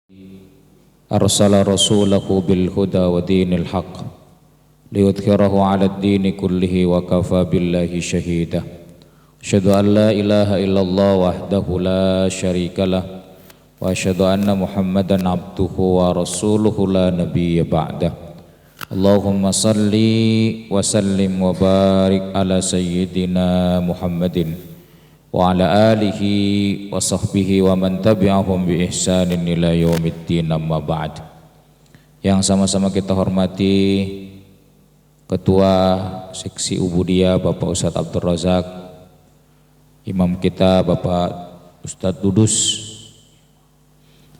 أرسل رسوله بالهدى ودين الحق ليظهره على الدين كله وكفى بالله شهيدا أشهد أن لا إله إلا الله وحده لا شريك له وأشهد أن محمدا عبده ورسوله لا نبي بعده اللهم صل وسلم وبارك على سيدنا محمد wa ala alihi wa sahbihi wa man tabi'ahum bi ihsanin ila yaumiddin amma ba'd. Yang sama-sama kita hormati Ketua Seksi Ubudiyah Bapak Ustadz Abdul Razak, Imam kita Bapak Ustadz Dudus,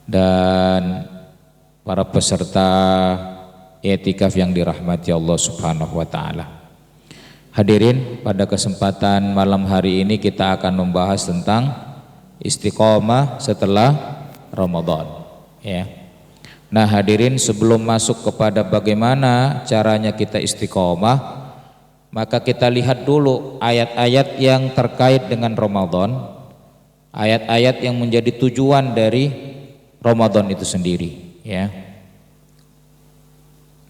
dan para peserta i'tikaf yang dirahmati Allah Subhanahu wa taala. Hadirin, pada kesempatan malam hari ini kita akan membahas tentang istiqomah setelah Ramadan, ya. Nah, hadirin, sebelum masuk kepada bagaimana caranya kita istiqomah, maka kita lihat dulu ayat-ayat yang terkait dengan Ramadan, ayat-ayat yang menjadi tujuan dari Ramadan itu sendiri, ya.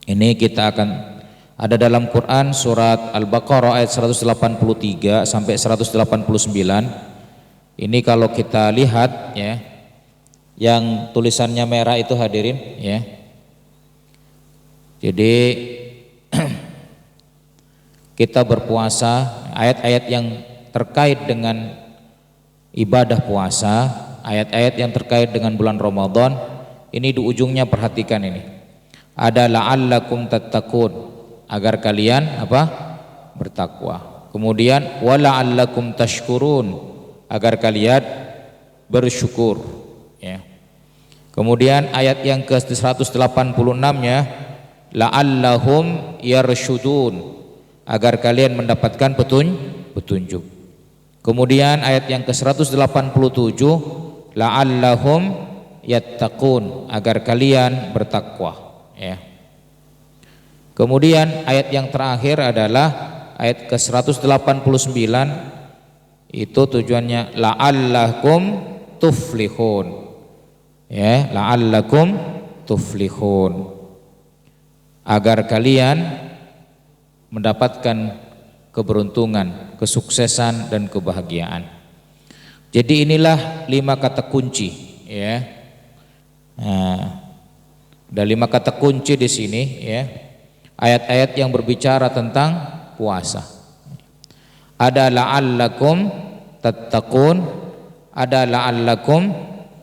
Ini kita akan ada dalam Quran surat Al-Baqarah ayat 183 sampai 189. Ini kalau kita lihat, ya, yang tulisannya merah itu, hadirin, ya. Jadi kita berpuasa, ayat-ayat yang terkait dengan ibadah puasa, ayat-ayat yang terkait dengan bulan Ramadan, ini di ujungnya perhatikan ini. Ada la'allakum tattaqun, agar kalian bertakwa. Kemudian wala'allakum tashkurun, agar kalian bersyukur, ya. Kemudian ayat yang ke 186-nya la'allahum yarshudun, agar kalian mendapatkan petunjuk. Kemudian ayat yang ke 187 la'allahum yattaqun, agar kalian bertakwa, ya. Kemudian ayat yang terakhir adalah ayat ke 189, itu tujuannya la'allakum tuflihun, ya, la'allakum tuflihun, agar kalian mendapatkan keberuntungan, kesuksesan dan kebahagiaan. Jadi inilah 5 kata kunci, ya. Nah, ada 5 kata kunci di sini, ya. Ayat-ayat yang berbicara tentang puasa. Ada la'allakum tattaqun, ada la'allakum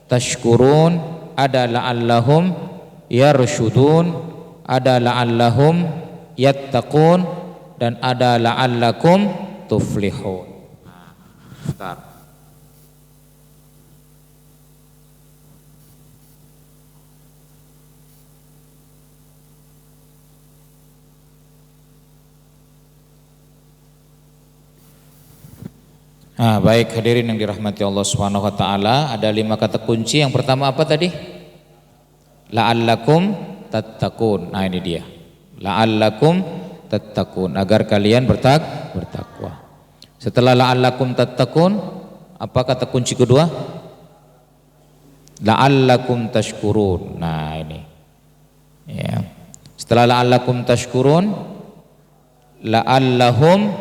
tashkurun, ada la'allahum yarshudun, ada la'allahum yattaqun, dan ada la'allakum tuflihun. Bentar. Baik, hadirin yang dirahmati Allah Subhanahu wa taala, ada 5 kata kunci. Yang pertama apa tadi? La'allakum tattaqun. Nah, ini dia. La'allakum tattaqun, agar kalian bertakwa. Setelah la'allakum tattaqun, apa kata kunci kedua? La'allakum tashkurun. Nah, ini. Ya. Setelah la'allakum tashkurun, la'allahum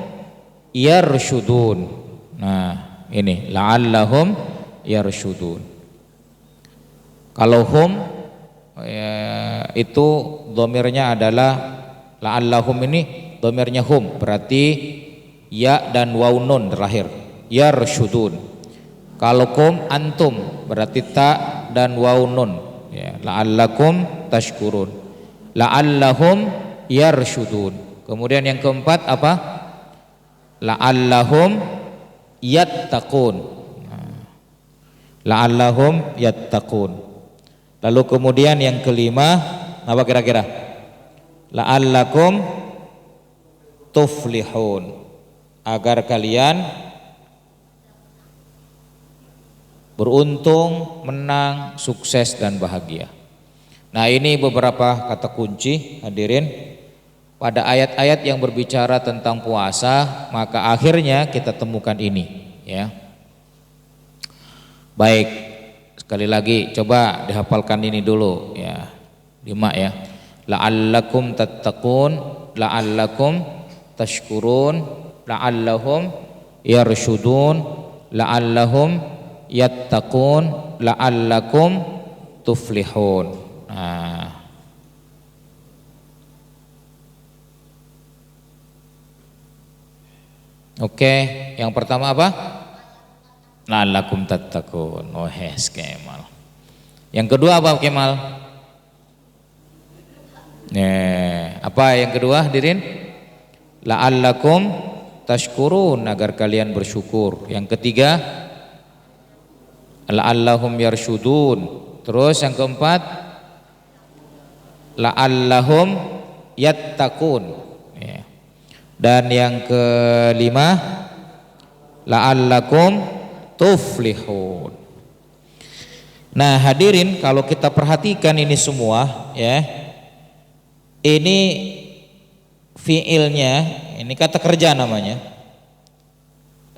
yarshudun. Nah, ini la'allahum yarshudun. Kalau hum, ya, itu dhamirnya adalah la'allahum, ini dhamirnya hum, berarti ya dan waw nun terakhir, yarshudun. Kalau kum antum, berarti ta dan waw nun, ya, la'allakum tashkurun, la'allahum yarshudun. Kemudian yang keempat apa? La'allahum yattaqun. La'allahum yattaqun. Lalu kemudian yang kelima apa kira-kira? La'allakum tuflihun, agar kalian beruntung, menang, sukses dan bahagia. Nah, ini beberapa kata kunci, hadirin. Pada ayat-ayat yang berbicara tentang puasa, maka akhirnya kita temukan ini, ya. Baik, Sekali lagi coba dihafalkan ini dulu ya. 5 ya. La'allakum tattaqun, la'allakum tashkurun, la'allahum yarshudun, la'allahum yattaqun, la'allakum tuflihun. Nah. Oke, yang pertama apa? La'allakum tattaqun. Oh, yes, Kemal. Yang kedua apa, Kemal? Apa yang kedua, hadirin? La'allakum tashkurun, agar kalian bersyukur. Yang ketiga, la'allahum yarshudun. Terus yang keempat, la'allahum yattaqun. Dan yang kelima, la'allakum tuflihun. Nah, hadirin, kalau kita perhatikan ini semua ya, ini fiilnya, ini kata kerja namanya,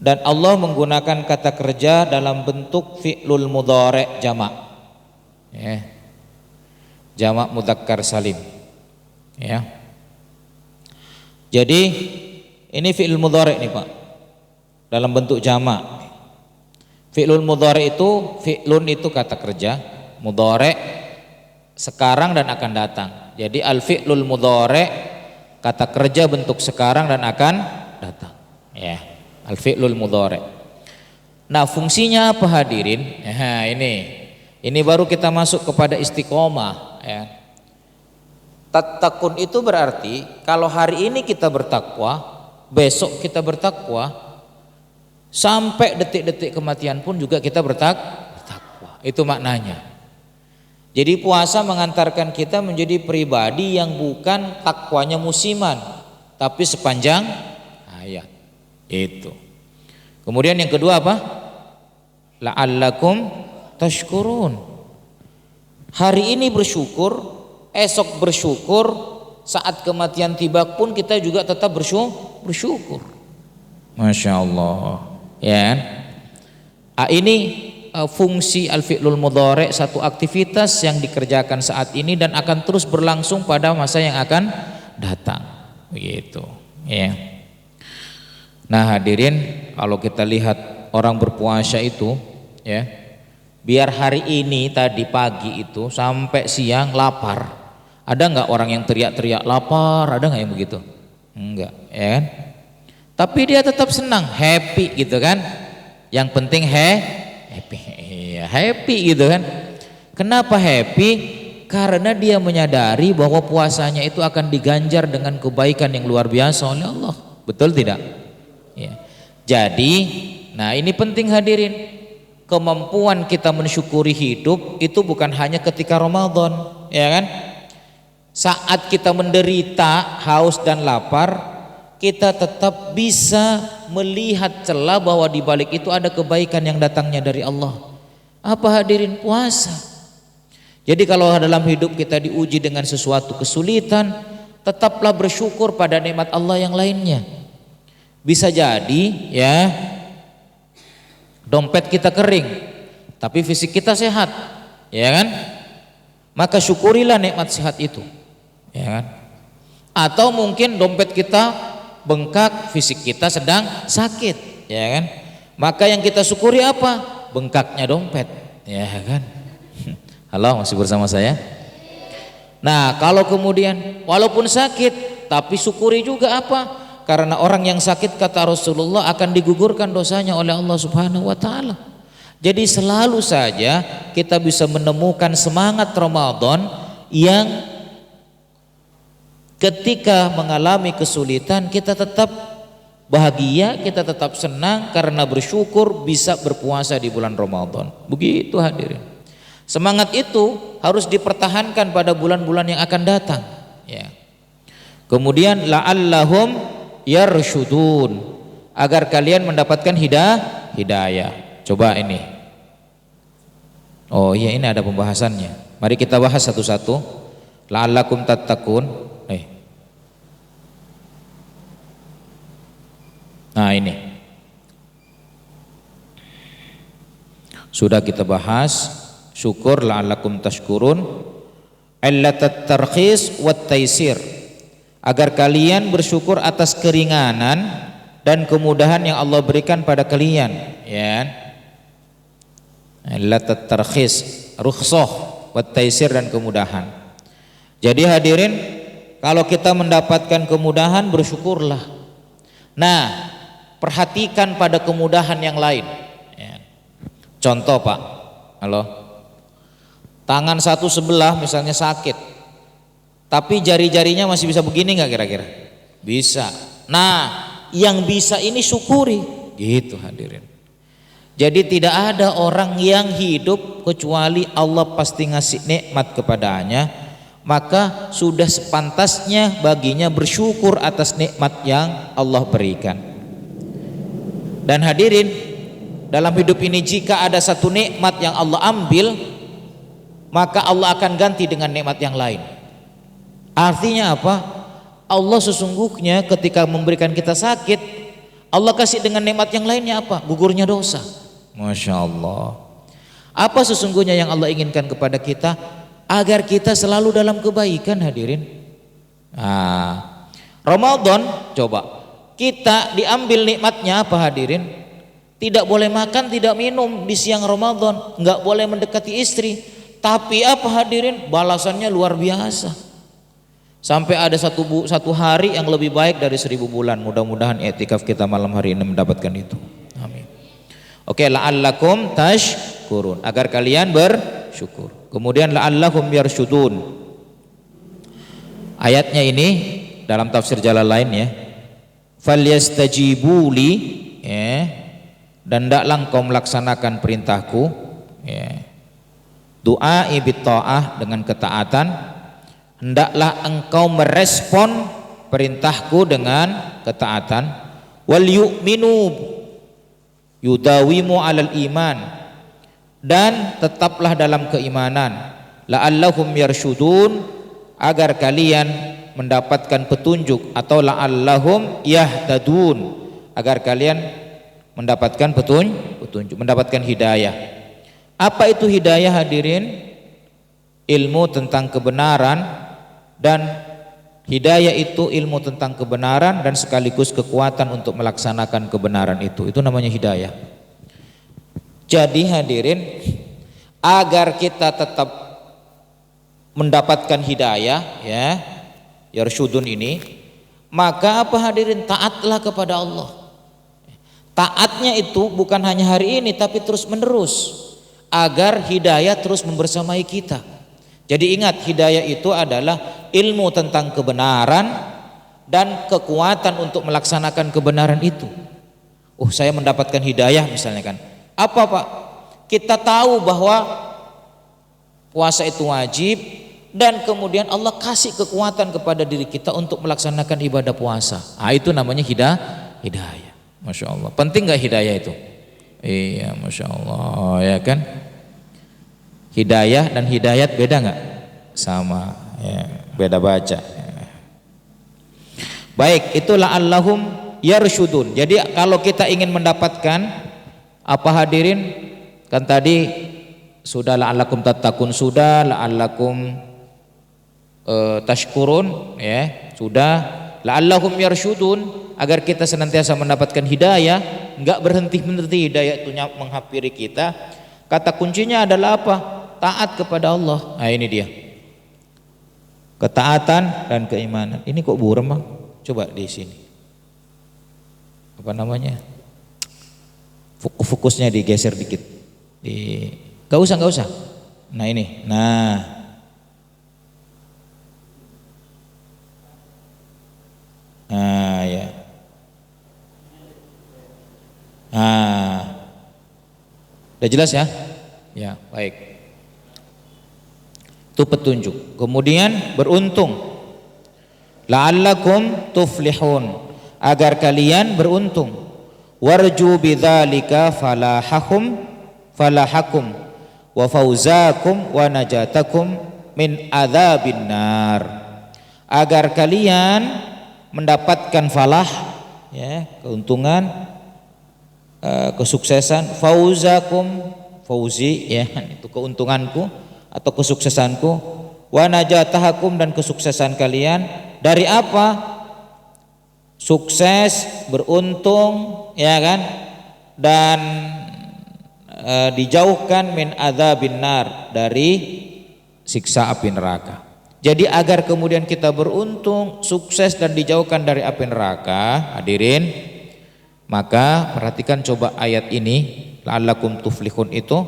dan Allah menggunakan kata kerja dalam bentuk fi'lul mudhari' jamak ya, jamak mudzakkar salim ya. Jadi ini fi'il mudhari' nih Pak, dalam bentuk jamak. Fi'lul mudhari' itu, fi'lun itu kata kerja, mudhari' sekarang dan akan datang. Jadi al fi'lul mudhari' kata kerja bentuk sekarang dan akan datang ya, al fi'lul mudhari'. Nah, fungsinya apa hadirin? Nah, ini baru kita masuk kepada istiqomah ya. Tattaqun itu berarti kalau hari ini kita bertakwa, besok kita bertakwa, sampai detik-detik kematian pun juga kita bertakwa. Itu maknanya. Jadi puasa mengantarkan kita menjadi pribadi yang bukan takwanya musiman, tapi sepanjang hayat. Itu. Kemudian yang kedua apa? La'allakum tashkurun. Hari ini bersyukur, esok bersyukur, saat kematian tiba pun kita juga tetap bersyukur. Masya Allah ya. Ini fungsi al-fi'lul mudhari', satu aktivitas yang dikerjakan saat ini dan akan terus berlangsung pada masa yang akan datang begitu ya. Nah, hadirin, kalau kita lihat orang berpuasa itu ya, biar hari ini tadi pagi itu sampai siang lapar. Ada nggak orang yang teriak-teriak lapar? Ada nggak yang begitu? Enggak, ya kan? Tapi dia tetap senang, happy gitu kan? Yang penting happy, iya happy gitu kan? Kenapa happy? Karena dia menyadari bahwa puasanya itu akan diganjar dengan kebaikan yang luar biasa oleh Allah. Betul tidak? Ya. Jadi, nah ini penting hadirin. Kemampuan kita mensyukuri hidup itu bukan hanya ketika Ramadan, ya kan? Saat kita menderita, haus dan lapar, kita tetap bisa melihat celah bahwa di balik itu ada kebaikan yang datangnya dari Allah. Apa hadirin? Puasa. Jadi kalau dalam hidup kita diuji dengan sesuatu kesulitan, tetaplah bersyukur pada nikmat Allah yang lainnya. Bisa jadi ya, dompet kita kering, tapi fisik kita sehat, ya kan? Maka syukurilah nikmat sehat itu. Ya kan? Atau mungkin dompet kita bengkak, fisik kita sedang sakit, ya kan? Maka yang kita syukuri apa? Bengkaknya dompet, ya kan? Halo, masih bersama saya? Nah, kalau kemudian walaupun sakit tapi syukuri juga apa? Karena orang yang sakit kata Rasulullah akan digugurkan dosanya oleh Allah Subhanahu wa taala. Jadi selalu saja kita bisa menemukan semangat Ramadan yang ketika mengalami kesulitan kita tetap bahagia, kita tetap senang karena bersyukur bisa berpuasa di bulan Ramadan. Begitu hadirin. Semangat itu harus dipertahankan pada bulan-bulan yang akan datang ya. Kemudian la'allahum yarshudun, agar kalian mendapatkan hidayah. Coba ini. Oh iya, ini ada pembahasannya. Mari kita bahas satu-satu. La'allakum tattaqun. Nah ini sudah kita bahas syukur la'allakum tashkurun, illatat tarkhis wat taisir, agar kalian bersyukur atas keringanan dan kemudahan yang Allah berikan pada kalian, ya. Illatat tarkhis, rukhsah, wat taisir, dan kemudahan. Jadi hadirin, kalau kita mendapatkan kemudahan bersyukurlah. Nah, perhatikan pada kemudahan yang lain, ya. Contoh Pak, halo, tangan satu sebelah misalnya sakit, tapi jari-jarinya masih bisa begini nggak kira-kira? Bisa. Nah, yang bisa ini syukuri, gitu hadirin. Jadi tidak ada orang yang hidup kecuali Allah pasti ngasih nikmat kepadanya, maka sudah sepantasnya baginya bersyukur atas nikmat yang Allah berikan. Dan hadirin, dalam hidup ini jika ada satu nikmat yang Allah ambil, maka Allah akan ganti dengan nikmat yang lain. Artinya apa? Allah sesungguhnya ketika memberikan kita sakit, Allah kasih dengan nikmat yang lainnya apa? Gugurnya dosa. Masya Allah. Apa sesungguhnya yang Allah inginkan kepada kita? Agar kita selalu dalam kebaikan hadirin. Nah, Ramadan coba kita diambil nikmatnya apa hadirin? Tidak boleh makan, tidak minum di siang Ramadan, nggak boleh mendekati istri. Tapi apa hadirin? Balasannya luar biasa. Sampai ada satu hari yang lebih baik dari 1000 bulan. Mudah-mudahan i'tikaf kita malam hari ini mendapatkan itu. Amin. Oke, la'allakum tashkurun, agar kalian bersyukur. Kemudian la'allahum yarsyudun. Ayatnya ini dalam tafsir Jalalain ya. Falyastajibu li, ya, dan hendaklah engkau melaksanakan perintahku, ya. Doa bit ta'ah, dengan ketaatan. Hendaklah engkau merespon perintahku dengan ketaatan. Wal yu'minu yudawimu alal iman, dan tetaplah dalam keimanan. La'allahum yarsyudun, agar kalian mendapatkan petunjuk, atau la'allahum yahtadun, agar kalian mendapatkan petunjuk, mendapatkan hidayah. Apa itu hidayah hadirin? Ilmu tentang kebenaran, dan hidayah itu ilmu tentang kebenaran dan sekaligus kekuatan untuk melaksanakan kebenaran itu. Itu namanya hidayah. Jadi hadirin, agar kita tetap mendapatkan hidayah, ya, yarsyudun ini, maka apa hadirin? Taatlah kepada Allah. Taatnya itu bukan hanya hari ini tapi terus menerus, agar hidayah terus membersamai kita. Jadi ingat, hidayah itu adalah ilmu tentang kebenaran dan kekuatan untuk melaksanakan kebenaran itu. Oh, saya mendapatkan hidayah misalnya kan. Apa Pak? Kita tahu bahwa puasa itu wajib, dan kemudian Allah kasih kekuatan kepada diri kita untuk melaksanakan ibadah puasa. Ah, itu namanya hidayah. Masya Allah. Penting nggak hidayah itu? Iya, Masya Allah, ya kan? Hidayah dan hidayat beda nggak? Sama, ya, beda baca. Baik, itulah Allahum yarsyudun. Jadi kalau kita ingin mendapatkan apa hadirin? Kan tadi sudah la'allakum tattaqun, sudah la'allakum tashkurun, ya, sudah la'allahum yarsyudun, agar kita senantiasa mendapatkan hidayah, enggak berhenti hidayah itu menghampiri kita. Kata kuncinya adalah apa? Taat kepada Allah. Nah, ini dia. Ketaatan dan keimanan. Ini kok buram, Bang? Coba di sini. Apa namanya? Fokusnya digeser dikit. Gak usah. Nah, ini. Nah, ya. Udah jelas ya? Ya, baik. Itu petunjuk. Kemudian beruntung. La'allakum tuflihun, agar kalian beruntung. Warju bidzalika falahakum wa fauzakum wa najatakum min adzabin nar, agar kalian mendapatkan falah, ya, keuntungan, kesuksesan, fauzakum, fauzi, ya, itu keuntunganku atau kesuksesanku, wa najatahakum, dan kesuksesan kalian. Dari apa? Sukses, beruntung, ya kan, dan dijauhkan min adzabin nar, dari siksa api neraka. Jadi agar kemudian kita beruntung, sukses, dan dijauhkan dari api neraka, hadirin, maka perhatikan coba ayat ini, la'allakum tuflihun itu.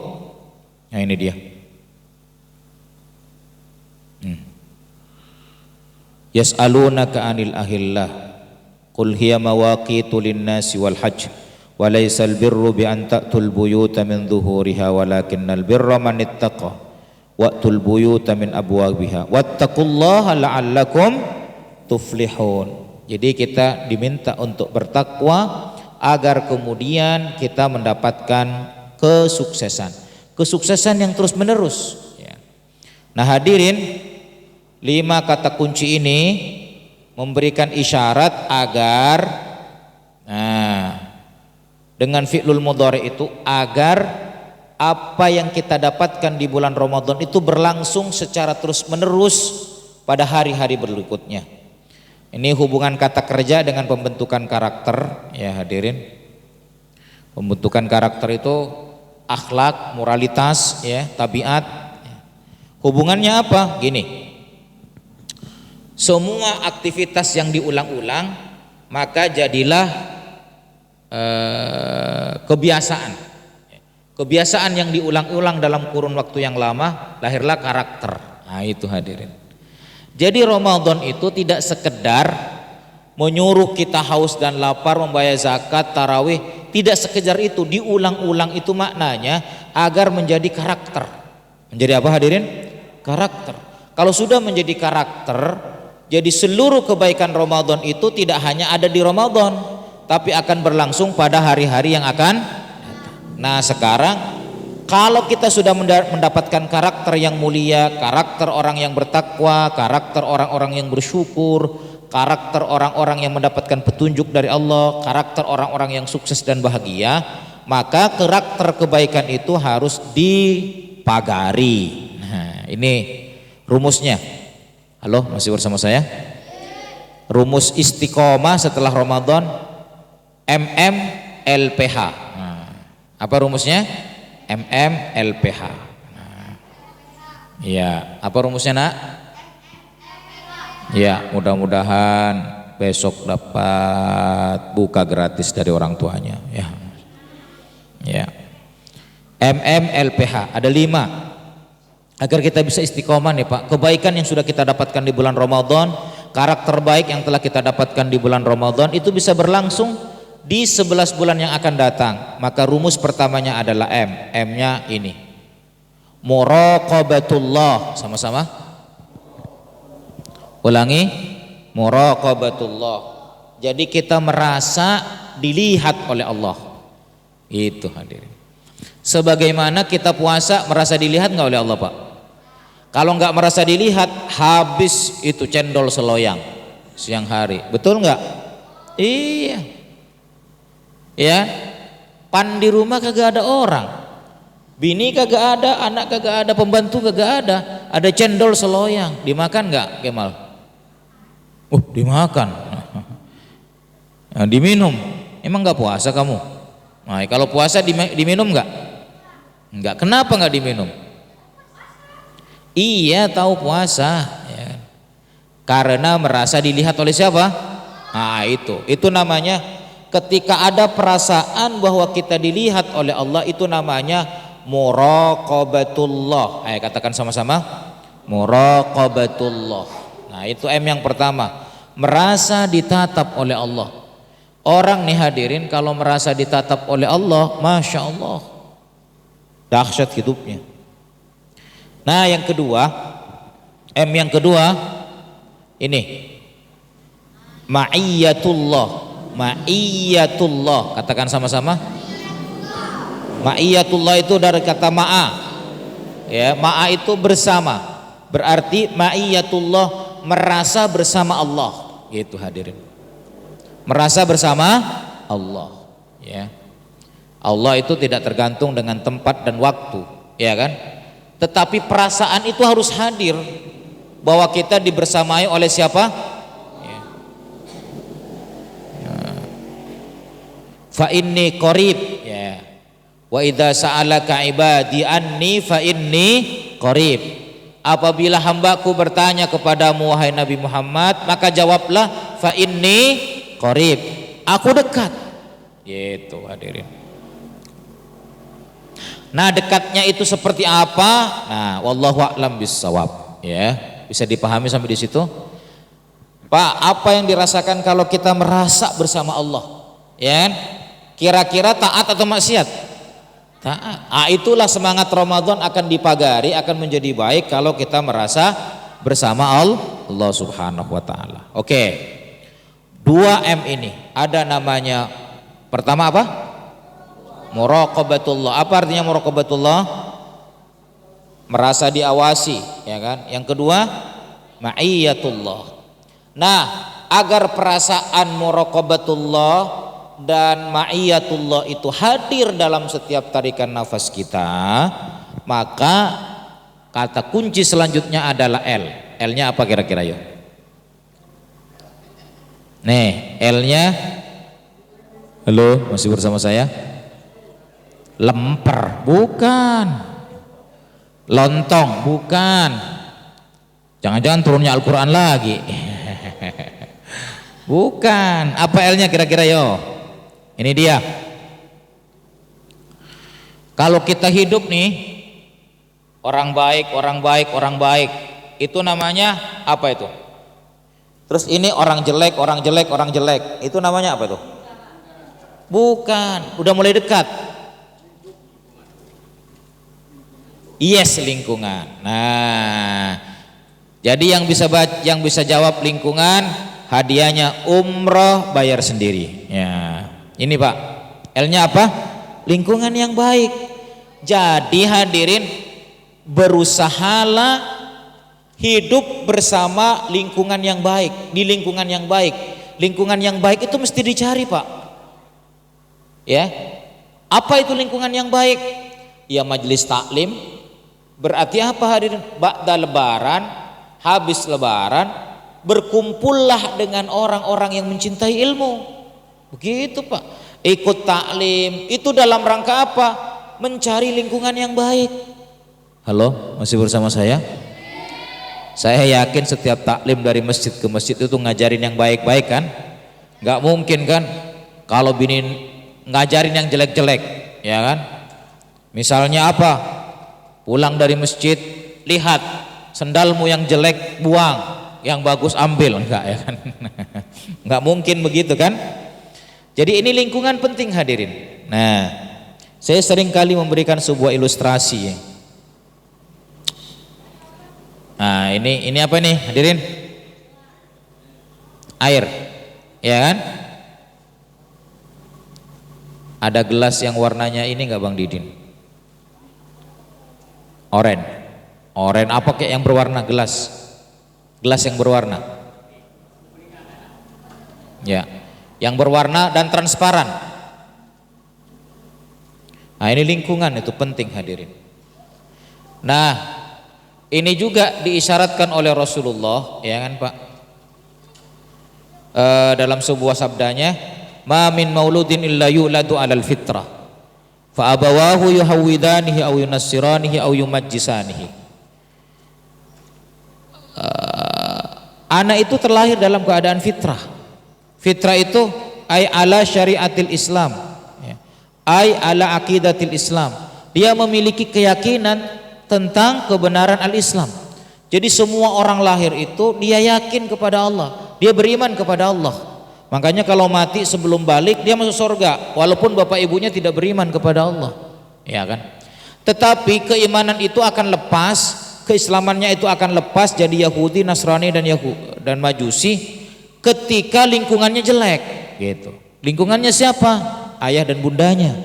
Nah ini dia. Yas'alunaka 'anil ahillah qul hiya mawaqitu lin-nasi wal hajj wa laysal birru bi an ta'tul buyuta min dhuhuriha walakinnal birra man ittaqa wa'tul buyuta min abwabiha wattaqullaha la'allakum tuflihun. Jadi kita diminta untuk bertakwa agar kemudian kita mendapatkan kesuksesan yang terus menerus, ya. Nah hadirin, 5 kata kunci ini memberikan isyarat agar dengan fi'lul mudhari itu, agar apa yang kita dapatkan di bulan Ramadan itu berlangsung secara terus menerus pada hari-hari berikutnya. Ini hubungan kata kerja dengan pembentukan karakter, ya hadirin. Pembentukan karakter itu akhlak, moralitas, ya, tabiat. Hubungannya apa? Gini. Semua aktivitas yang diulang-ulang maka jadilah kebiasaan. Kebiasaan yang diulang-ulang dalam kurun waktu yang lama, lahirlah karakter. Nah itu hadirin. Jadi Ramadan itu tidak sekedar menyuruh kita haus dan lapar, membayar zakat, tarawih. Tidak sekedar itu, diulang-ulang itu maknanya agar menjadi karakter. Menjadi apa hadirin? Karakter. Kalau sudah menjadi karakter, jadi seluruh kebaikan Ramadan itu tidak hanya ada di Ramadan, tapi akan berlangsung pada hari-hari yang akan datang. Nah sekarang kalau kita sudah mendapatkan karakter yang mulia, karakter orang yang bertakwa, karakter orang-orang yang bersyukur, karakter orang-orang yang mendapatkan petunjuk dari Allah, karakter orang-orang yang sukses dan bahagia, maka karakter kebaikan itu harus dipagari. Nah ini rumusnya. Halo, masih bersama saya? Rumus istiqomah setelah Ramadan, MMLPH. Nah, apa rumusnya? MMLPH. Nah, ya, apa rumusnya nak? Ya, mudah-mudahan besok dapat buka gratis dari orang tuanya. Ya, ya. MMLPH ada 5. Agar kita bisa istiqomah nih Pak, kebaikan yang sudah kita dapatkan di bulan Ramadan, karakter baik yang telah kita dapatkan di bulan Ramadan itu bisa berlangsung di 11 bulan yang akan datang. Maka rumus pertamanya adalah M. M-nya ini, muraqabatullah. Sama-sama ulangi, muraqabatullah. Jadi kita merasa dilihat oleh Allah. Itu hadirin. Sebagaimana kita puasa merasa dilihat nggak oleh Allah Pak? Kalau nggak merasa dilihat, habis itu cendol seloyang siang hari, betul nggak? Iya, ya. Pan di rumah kagak ada orang, bini kagak ada, anak kagak ada, pembantu kagak ada cendol seloyang, dimakan nggak Kemal? Dimakan. Nah, diminum, emang nggak puasa kamu? Nah, kalau puasa diminum nggak? Nggak. Kenapa nggak diminum? Iya tahu puasa, ya. Karena merasa dilihat oleh siapa? Nah itu namanya ketika ada perasaan bahwa kita dilihat oleh Allah, itu namanya muraqabatullah. Ayo katakan sama-sama, muraqabatullah. Nah itu M yang pertama, merasa ditatap oleh Allah. Orang nih hadirin kalau merasa ditatap oleh Allah, Masya Allah, dahsyat hidupnya. Nah yang kedua, M yang kedua ini ma'iyatullah. Ma'iyatullah, katakan sama-sama. Ma'iyatullah itu dari kata ma'a, ya, ma'a itu bersama, berarti ma'iyatullah merasa bersama Allah, gitu hadirin. Merasa bersama Allah, ya. Allah itu tidak tergantung dengan tempat dan waktu, ya kan? Tetapi perasaan itu harus hadir bahwa kita dibersamai oleh siapa? Ya. Fa inni qarib, ya. Wa idza sa'alaka ibadi anni fa inni qarib. Apabila hambaku bertanya kepadamu wahai Nabi Muhammad, maka jawablah fa inni qarib. Aku dekat. Gitu hadirin. Nah, dekatnya itu seperti apa? Nah, wallahu a'lam bissawab, ya. Bisa dipahami sampai di situ? Pak, apa yang dirasakan kalau kita merasa bersama Allah? Ya. Kira-kira taat atau maksiat? Taat. Ah, itulah semangat Ramadan akan dipagari, akan menjadi baik kalau kita merasa bersama Allah Subhanahu wa taala. Oke. 2M ini ada namanya, pertama apa? Muraqabatullah. Apa artinya muraqabatullah? Merasa diawasi, ya kan? Yang kedua, ma'iyatullah. Nah, agar perasaan muraqabatullah dan ma'iyatullah itu hadir dalam setiap tarikan nafas kita, maka kata kunci selanjutnya adalah L. L-nya apa kira-kira yuk? Nih, L-nya, halo, masih bersama saya? Lemper, bukan. Lontong, bukan. Jangan-jangan turunnya Al-Quran lagi. Bukan. Apa L-nya kira-kira yo? Ini dia. Kalau kita hidup nih, orang baik, orang baik, orang baik, itu namanya apa itu? Terus ini orang jelek, orang jelek, orang jelek, itu namanya apa itu? Bukan. Udah mulai dekat. Yes, lingkungan. Nah, jadi yang bisa jawab lingkungan, hadiahnya umroh bayar sendiri. Ya, ini Pak. L-nya apa? Lingkungan yang baik. Jadi hadirin, berusahalah hidup bersama lingkungan yang baik, di lingkungan yang baik. Lingkungan yang baik itu mesti dicari Pak. Ya, apa itu lingkungan yang baik? Ya majelis taklim. Berarti apa hadirin? Ba'da lebaran, habis lebaran, berkumpullah dengan orang-orang yang mencintai ilmu. Begitu Pak. Ikut taklim, itu dalam rangka apa? Mencari lingkungan yang baik. Halo, masih bersama saya? Saya yakin setiap taklim dari masjid ke masjid itu ngajarin yang baik-baik kan? Gak mungkin kan kalau bini ngajarin yang jelek-jelek, ya kan? Misalnya apa? Pulang dari masjid, lihat sendalmu yang jelek buang, yang bagus ambil, enggak ya kan? Enggak mungkin begitu kan? Jadi ini lingkungan penting hadirin. Nah, saya sering kali memberikan sebuah ilustrasi. Nah, ini apa nih hadirin? Air, ya kan? Ada gelas yang warnanya ini enggak Bang Didin? Oren apa kayak yang berwarna gelas yang berwarna, ya, yang berwarna dan transparan. Nah ini lingkungan itu penting hadirin. Nah ini juga diisyaratkan oleh Rasulullah, ya kan Pak, dalam sebuah sabdanya, ma min mauludin illa yuladu alal fitrah fa abawahu yuhawwidanihi aw yunassiranihi aw yumajjisanihi. Anak itu terlahir dalam keadaan fitrah. Fitrah itu ay ala syariatil Islam, ay ala aqidatil Islam. Dia memiliki keyakinan tentang kebenaran al-Islam. Jadi semua orang lahir itu dia yakin kepada Allah, dia beriman kepada Allah. Makanya kalau mati sebelum balik dia masuk surga walaupun bapak ibunya tidak beriman kepada Allah, ya kan? Tetapi keimanan itu akan lepas, keislamannya itu akan lepas jadi Yahudi, Nasrani dan Majusi ketika lingkungannya jelek, gitu. Lingkungannya siapa? Ayah dan bundanya.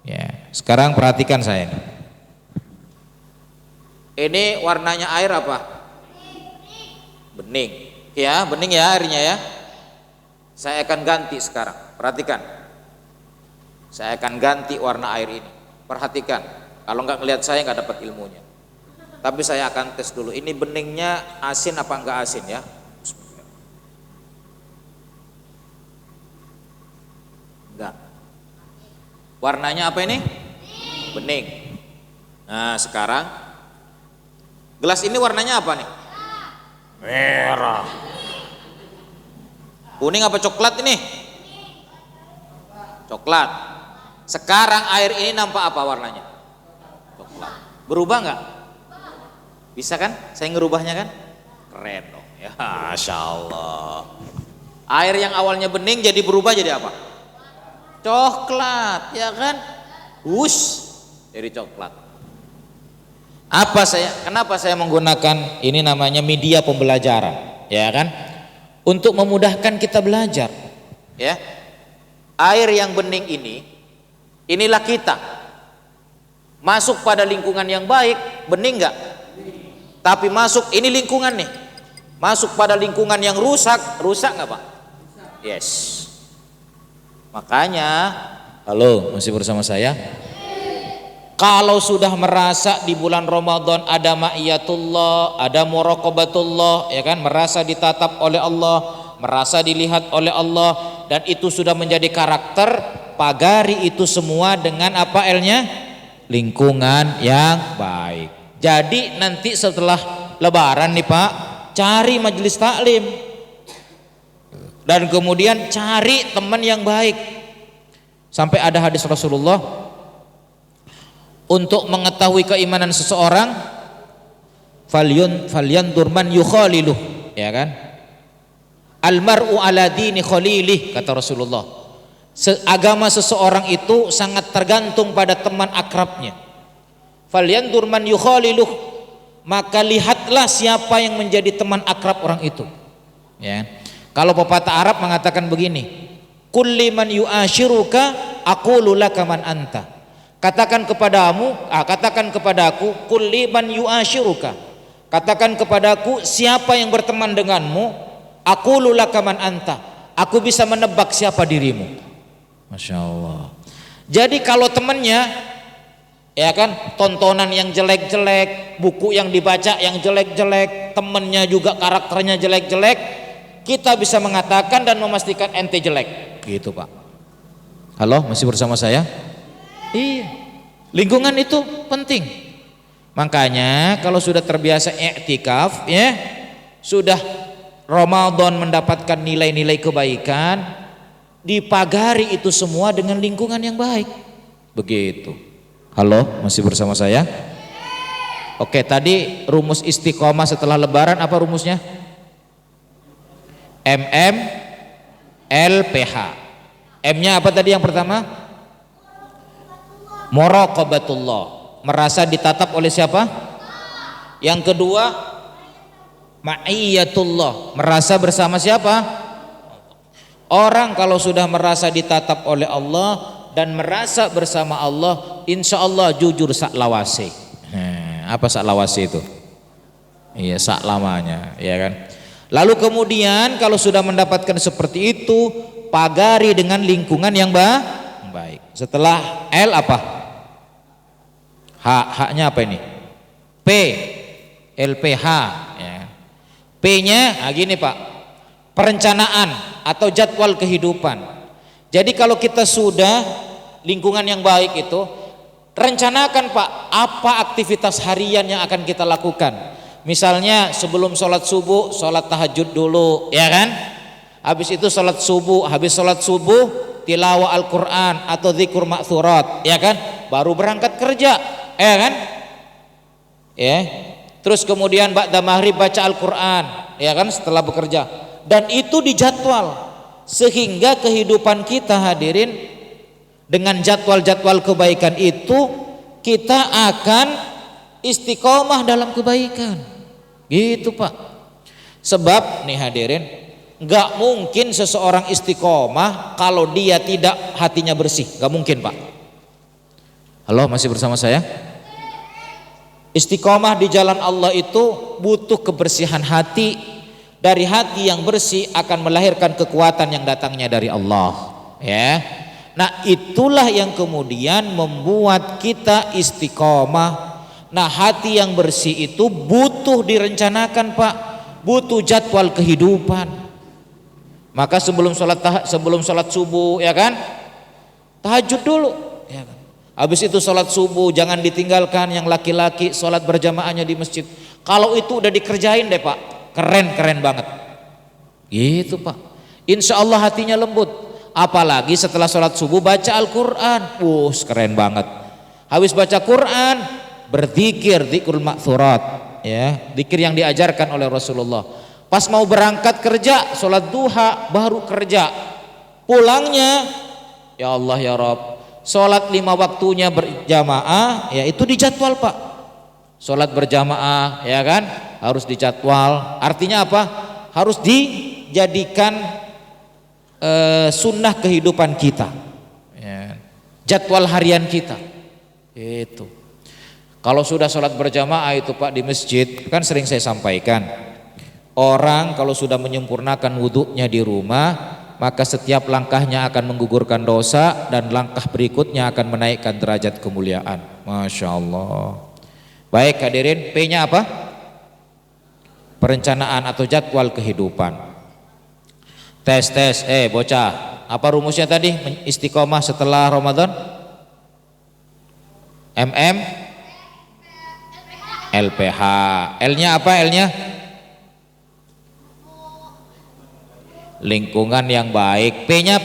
Ya, sekarang perhatikan saya. Ini warnanya air apa? Bening. Ya, bening ya airnya ya. Saya akan ganti sekarang. Perhatikan. Saya akan ganti warna air ini. Perhatikan, kalau nggak ngelihat saya nggak dapat ilmunya. Tapi saya akan tes dulu. Ini beningnya asin apa enggak asin ya? Enggak. Warnanya apa ini? Bening. Nah sekarang gelas ini warnanya apa nih? Merah. Kuning apa coklat ini? Coklat. Sekarang air ini nampak apa warnanya? Coklat. Berubah nggak? Bisa kan? Saya ngerubahnya kan? Keren dong. Ya, Masya Allah. Air yang awalnya bening jadi berubah jadi apa? Coklat, ya kan? Jadi coklat. Kenapa saya menggunakan ini namanya media pembelajaran, ya kan? Untuk memudahkan kita belajar, ya. Air yang bening inilah kita. Masuk pada lingkungan yang baik, bening enggak? Tapi masuk ini lingkungan nih. Masuk pada lingkungan yang rusak enggak, Pak? Yes. Makanya, halo, masih bersama saya? Kalau sudah merasa di bulan Ramadan ada ma'iyatullah, ada muraqabatullah, ya kan, merasa ditatap oleh Allah, merasa dilihat oleh Allah, dan itu sudah menjadi karakter, pagari itu semua dengan apa L-nya? Lingkungan yang baik. Jadi nanti setelah lebaran nih Pak, cari majelis taklim. Dan kemudian cari teman yang baik. Sampai ada hadis Rasulullah, untuk mengetahui keimanan seseorang, falyandur man yukhaliluh, ya kan? Almar'u ala dini khalilih, kata Rasulullah. Agama seseorang itu sangat tergantung pada teman akrabnya. Falyandur man yukhaliluh, maka lihatlah siapa yang menjadi teman akrab orang itu, ya. Kalau pepatah Arab mengatakan begini, kulli man yu'ashiruka aqulu laka man anta. Katakan kepadaku, kulli man yu'ashiruka. Katakan kepadaku siapa yang berteman denganmu, aqulu laka man anta. Aku bisa menebak siapa dirimu. Masya Allah. Jadi kalau temannya, ya kan, tontonan yang jelek-jelek, buku yang dibaca yang jelek-jelek, temannya juga karakternya jelek-jelek, kita bisa mengatakan dan memastikan ente jelek. Gitu Pak. Halo, masih bersama saya? Iya, lingkungan itu penting. Makanya kalau sudah terbiasa i'tikaf, ya, sudah Ramadan mendapatkan nilai-nilai kebaikan, dipagari itu semua dengan lingkungan yang baik. Begitu. Halo, masih bersama saya? Oke, tadi rumus istiqomah setelah lebaran apa rumusnya? LPH. M-nya apa tadi yang pertama? Muraqabatullah, merasa ditatap oleh siapa? Yang kedua, ma'iyatullah, merasa bersama siapa? Orang kalau sudah merasa ditatap oleh Allah dan merasa bersama Allah, insya Allah jujur sak lawase. Apa sak lawase itu? Iya, sak lamanya, ya kan? Lalu kemudian kalau sudah mendapatkan seperti itu, pagari dengan lingkungan yang baik. Setelah L apa? H-nya apa ini? P, LPH, ya. P-nya gini Pak, perencanaan atau jadwal kehidupan. Jadi kalau kita sudah lingkungan yang baik itu, rencanakan Pak, apa aktivitas harian yang akan kita lakukan. Misalnya sebelum sholat subuh, sholat tahajud dulu, ya kan? Habis itu sholat subuh, habis sholat subuh tilawah Al-Quran atau zikur ma'thurat, ya kan? Baru berangkat kerja, ya kan? Ya. Terus kemudian ba'da maghrib baca Al-Quran, ya kan, setelah bekerja. Dan itu dijadwal sehingga kehidupan kita hadirin dengan jadwal-jadwal kebaikan itu kita akan istiqomah dalam kebaikan. Gitu Pak. Sebab nih hadirin, nggak mungkin seseorang istiqomah kalau dia tidak hatinya bersih, nggak mungkin Pak. Halo, masih bersama saya? Istiqomah di jalan Allah itu butuh kebersihan hati. Dari hati yang bersih akan melahirkan kekuatan yang datangnya dari Allah, ya. Nah itulah yang kemudian membuat kita istiqomah. Nah hati yang bersih itu butuh direncanakan Pak, butuh jadwal kehidupan. Maka sebelum sholat subuh ya kan, tahajud dulu ya kan. Habis itu sholat subuh jangan ditinggalkan, yang laki-laki sholat berjamaahnya di masjid. Kalau itu udah dikerjain deh Pak, keren banget gitu Pak. Insya Allah hatinya lembut. Apalagi setelah sholat subuh baca Al-Quran, keren banget. Habis baca Quran berzikir, dzikrul ma'thurat ya, zikir yang diajarkan oleh Rasulullah. Pas mau berangkat kerja sholat duha, baru kerja. Pulangnya ya Allah ya Rabb, sholat 5 waktunya berjamaah ya, itu dijadwal Pak. Sholat berjamaah ya kan harus dijadwal. Artinya apa? Harus dijadikan sunnah kehidupan kita ya. Jadwal harian kita itu. Kalau sudah sholat berjamaah itu Pak di masjid, kan sering saya sampaikan, orang kalau sudah menyempurnakan wudhunya di rumah, maka setiap langkahnya akan menggugurkan dosa dan langkah berikutnya akan menaikkan derajat kemuliaan. Masya Allah. Baik hadirin, P-nya apa? Perencanaan atau jadwal kehidupan. Tes, bocah, apa rumusnya tadi istiqomah setelah Ramadan? LPH. L-nya apa L-nya? Lingkungan yang baik. P-nya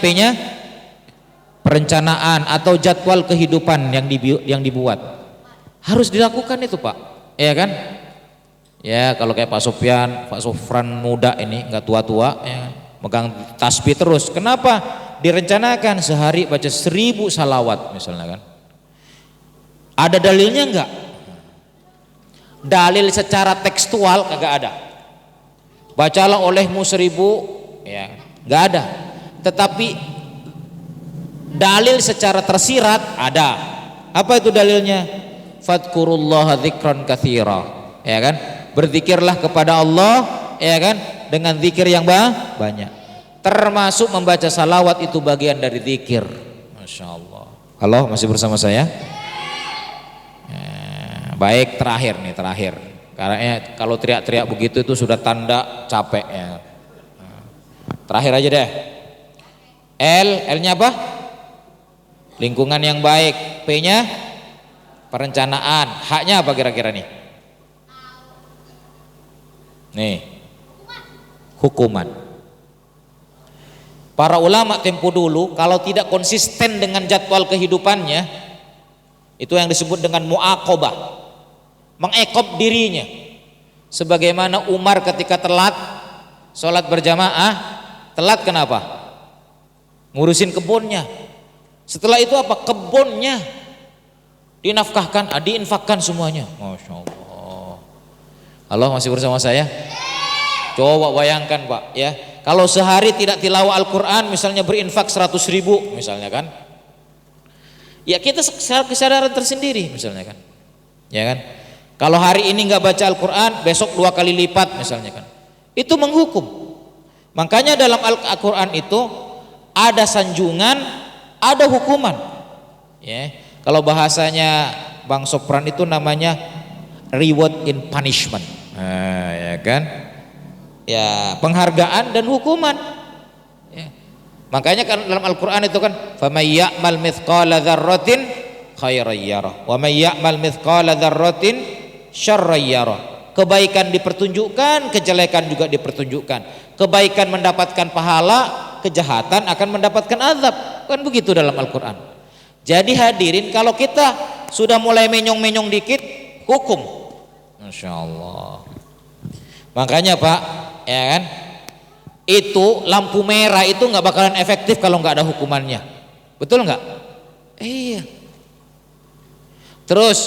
perencanaan atau jadwal kehidupan yang dibuat. Harus dilakukan itu Pak, ya kan? Ya kalau kayak Pak Sofran muda ini, nggak tua-tua ya, megang tasbih terus. Kenapa? Direncanakan sehari baca 1000 salawat misalnya kan. Ada dalilnya enggak? Dalil secara tekstual kagak ada. Bacalah olehmu 1000 ya, enggak ada. Tetapi dalil secara tersirat ada. Apa itu dalilnya? Fadkurullaha dzikran katsira. Ya kan? Berzikirlah kepada Allah ya kan, dengan zikir yang banyak. Termasuk membaca salawat itu bagian dari zikir. Masya Allah. Halo, masih bersama saya? Baik, terakhir. Karena kalau teriak-teriak begitu itu sudah tanda capek ya. Terakhir aja deh. L-nya apa? Lingkungan yang baik. P-nya perencanaan. H-nya apa kira-kira nih? Nih, hukuman. Para ulama tempo dulu kalau tidak konsisten dengan jadwal kehidupannya, itu yang disebut dengan mu'aqobah, mengekob dirinya. Sebagaimana Umar ketika telat sholat berjamaah, telat kenapa? Ngurusin kebunnya. Setelah itu apa? Kebunnya dinafkahkan, diinfakkan semuanya. Masya Allah. Halo, masih bersama saya? Coba bayangkan Pak ya, kalau sehari tidak tilawah Al-Quran misalnya berinfak 100.000 misalnya kan, ya kita kesadaran tersendiri misalnya kan, ya kan. Kalau hari ini nggak baca Al-Quran, besok 2 kali lipat misalnya kan, itu menghukum. Makanya dalam Al-Quran itu ada sanjungan, ada hukuman ya. Kalau bahasanya Bang Sopran itu namanya reward in punishment, nah, ya kan, ya penghargaan dan hukuman ya. Makanya kan dalam Al-Quran itu kan faman ya'mal mithqala dzarratin khairan yarah wa man ya'mal mithqala dzarratin syarran yarah. Kebaikan dipertunjukkan, kejelekan juga dipertunjukkan. Kebaikan mendapatkan pahala, kejahatan akan mendapatkan azab. Kan begitu dalam Al-Quran. Jadi hadirin, kalau kita sudah mulai menyong-menyong dikit, hukum. Masya Allah. Makanya Pak, ya kan, itu lampu merah itu nggak bakalan efektif kalau nggak ada hukumannya, betul nggak? Iya. Terus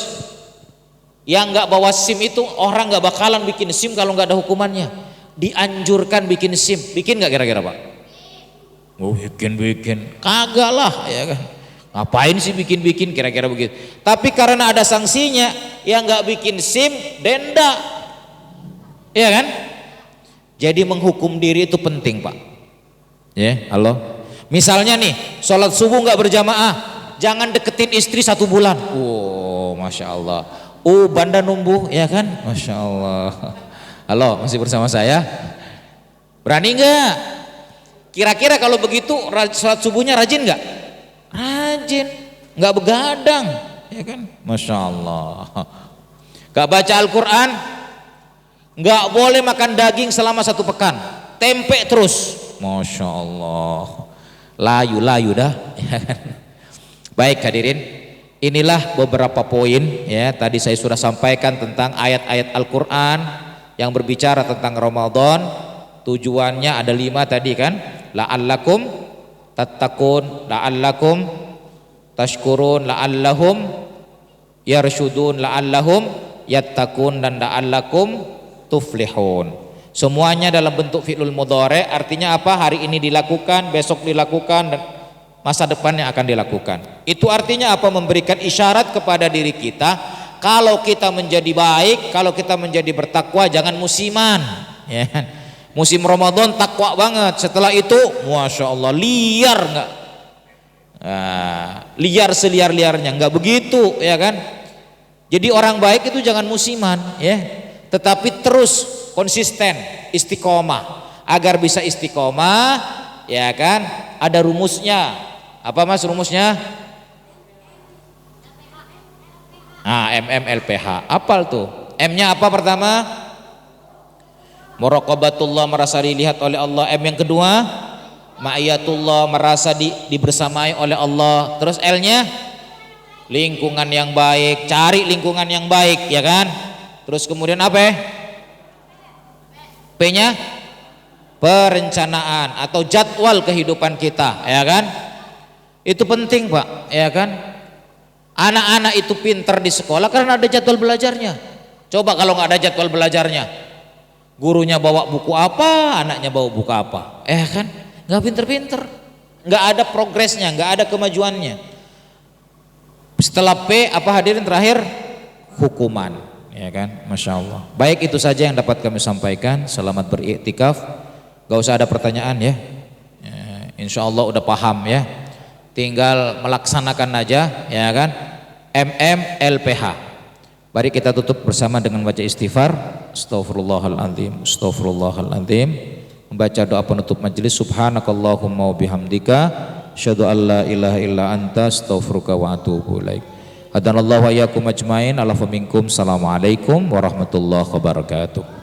yang nggak bawa SIM itu orang nggak bakalan bikin SIM kalau nggak ada hukumannya. Dianjurkan bikin SIM, bikin nggak kira-kira Pak? Oh bikin, kagak lah, ya kan? Ngapain sih bikin kira-kira begitu? Tapi karena ada sanksinya, yang nggak bikin SIM denda. Iya kan? Jadi menghukum diri itu penting Pak. Ya, halo. Misalnya nih, sholat subuh nggak berjamaah, jangan deketin istri 1 bulan. Masya Allah. Banda numbuh, ya kan? Masya Allah. Halo, masih bersama saya? Berani nggak? Kira-kira kalau begitu sholat subuhnya rajin nggak? Rajin, nggak begadang, ya kan? Masya Allah. Nggak baca Al-Quran, nggak boleh makan daging selama 1 pekan, tempe terus. Masya Allah. Layu dah, ya kan? Baik hadirin, inilah beberapa poin ya. Tadi saya sudah sampaikan tentang ayat-ayat Al-Quran yang berbicara tentang Ramadan. Tujuannya ada 5 tadi kan, la'allakum tattaqun, la'allakum tashkurun, la'allahum yarshudun, la'allahum yattaqun, dan la'allakum tuflihun. Semuanya dalam bentuk fi'lul mudhari, artinya apa? Hari ini dilakukan, besok dilakukan, dan masa depannya akan dilakukan. Itu artinya apa? Memberikan isyarat kepada diri kita, kalau kita menjadi baik, kalau kita menjadi bertakwa, jangan musiman, ya. Musim Ramadan takwa banget, setelah itu Masya Allah liar nggak? Liar seliar-liarnya, nggak begitu, ya kan? Jadi orang baik itu jangan musiman, ya, tetapi terus konsisten, istiqomah. Agar bisa istiqomah, ya kan, ada rumusnya. Apa mas rumusnya? MMLPH. Apal tuh? M-nya apa pertama? Muraqabatullah, merasa dilihat oleh Allah. M yang kedua? Ma'iyatullah, merasa dibersamai oleh Allah. Terus L-nya? Lingkungan yang baik, cari lingkungan yang baik, ya kan? Terus kemudian apa ya? P-nya perencanaan atau jadwal kehidupan kita, ya kan? Itu penting Pak, ya kan? Anak-anak itu pintar di sekolah karena ada jadwal belajarnya. Coba kalau nggak ada jadwal belajarnya, gurunya bawa buku apa, anaknya bawa buku apa, kan? Nggak pinter-pinter, nggak ada progresnya, nggak ada kemajuannya. Setelah P apa hadirin terakhir? Hukuman, ya kan? Masya Allah. Baik, itu saja yang dapat kami sampaikan. Selamat beriktikaf. Gak usah ada pertanyaan ya. Insya Allah udah paham ya. Tinggal melaksanakan aja, ya kan? MMLPH. Mari kita tutup bersama dengan baca istighfar. Astaghfirullahaladzim, astaghfirullahaladzim. Membaca doa penutup majelis. Subhanakallahumma wa bihamdika, asyhadu an la ilaha illa anta, astaghfiruka wa atubu ilaik. Hadanallahu wa iyyakum ajmain. Alafa minkum. Assalamualaikum warahmatullahi wabarakatuh.